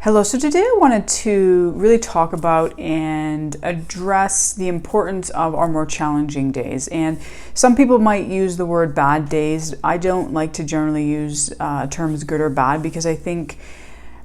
Hello, so today I wanted to really talk about and address the importance of our more challenging days. And some people might use the word bad days. I don't like to generally use terms good or bad because I think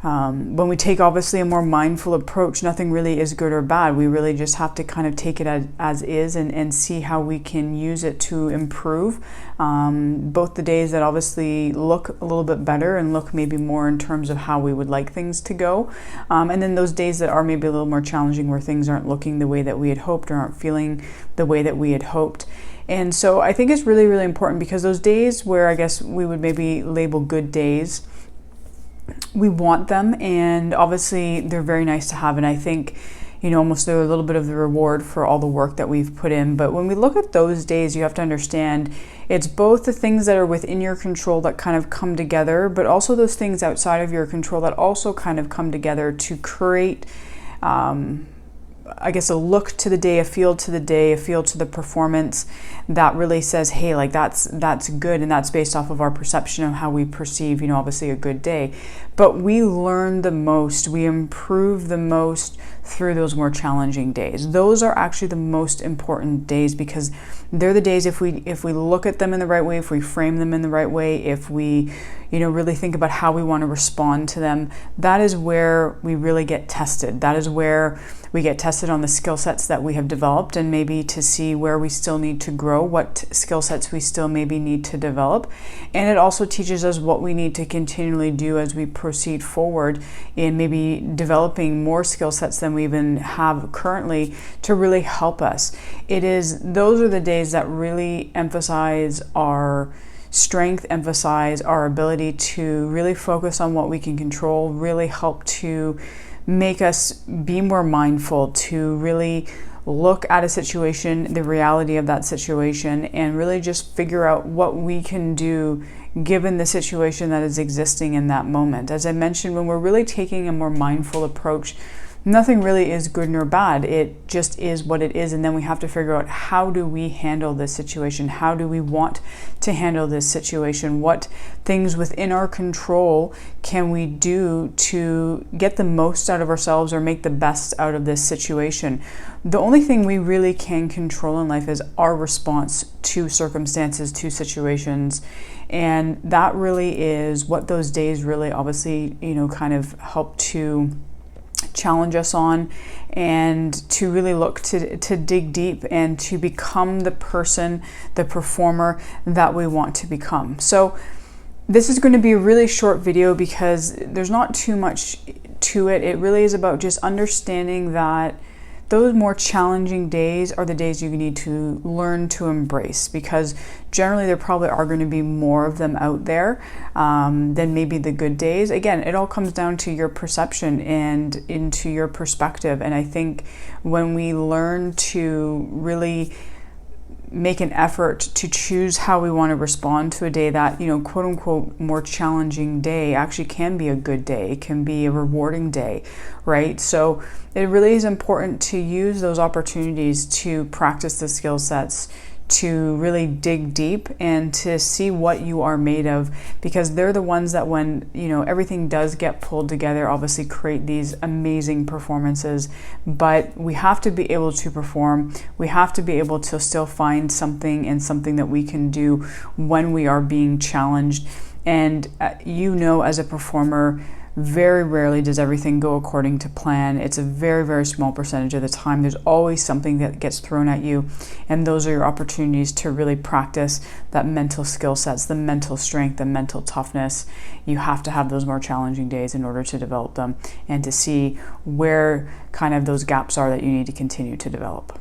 when we take obviously a more mindful approach, nothing really is good or bad. We really just have to kind of take it as is and see how we can use it to improve. Both the days that obviously look a little bit better and look maybe more in terms of how we would like things to go. And then those days that are maybe a little more challenging where things aren't looking the way that we had hoped or aren't feeling the way that we had hoped. And so I think it's really, really important because those days where I guess we would maybe label good days, we want them, and obviously they're very nice to have, and I think almost they're a little bit of the reward for all the work that we've put in. But when we look at those days, you have to understand it's both the things that are within your control that kind of come together, but also those things outside of your control that also kind of come together to create I guess a look to the day, a feel to the day, a feel to the performance that really says, hey, like that's good, and that's based off of our perception of how we perceive, obviously a good day. But we learn the most, we improve the most through those more challenging days. Those are actually the most important days because they're the days if we look at them in the right way, if we frame them in the right way, if we really think about how we want to respond to them, that is where we really get tested. That is where we get tested on the skill sets that we have developed, and maybe to see where we still need to grow, what skill sets we still maybe need to develop. And it also teaches us what we need to continually do as we proceed forward in maybe developing more skill sets than we even have currently to really help us. Those are the days that really emphasize our strength, emphasize our ability to really focus on what we can control, really help to make us be more mindful, to really look at a situation, the reality of that situation, and really just figure out what we can do given the situation that is existing in that moment. As I mentioned, when we're really taking a more mindful approach, nothing really is good nor bad. It just is what it is. And then we have to figure out, how do we handle this situation? How do we want to handle this situation? What things within our control can we do to get the most out of ourselves or make the best out of this situation? The only thing we really can control in life is our response to circumstances, to situations. And that really is what those days really obviously, kind of help to challenge us on, and to really look to dig deep and to become the person, the performer that we want to become. So this is going to be a really short video because there's not too much to it. It really is about just understanding that those more challenging days are the days you need to learn to embrace, because generally there probably are going to be more of them out there than maybe the good days. Again, it all comes down to your perception and into your perspective. And I think when we learn to really make an effort to choose how we want to respond to a day, that quote unquote more challenging day actually can be a good day. It can be a rewarding day, right? So it really is important to use those opportunities to practice the skill sets, to really dig deep and to see what you are made of, because they're the ones that when everything does get pulled together, obviously create these amazing performances. But we have to be able to perform. We have to be able to still find something that we can do when we are being challenged. And as a performer, very rarely does everything go according to plan. It's a very, very small percentage of the time. There's always something that gets thrown at you, and those are your opportunities to really practice that mental skill sets, the mental strength, the mental toughness. You have to have those more challenging days in order to develop them and to see where kind of those gaps are that you need to continue to develop.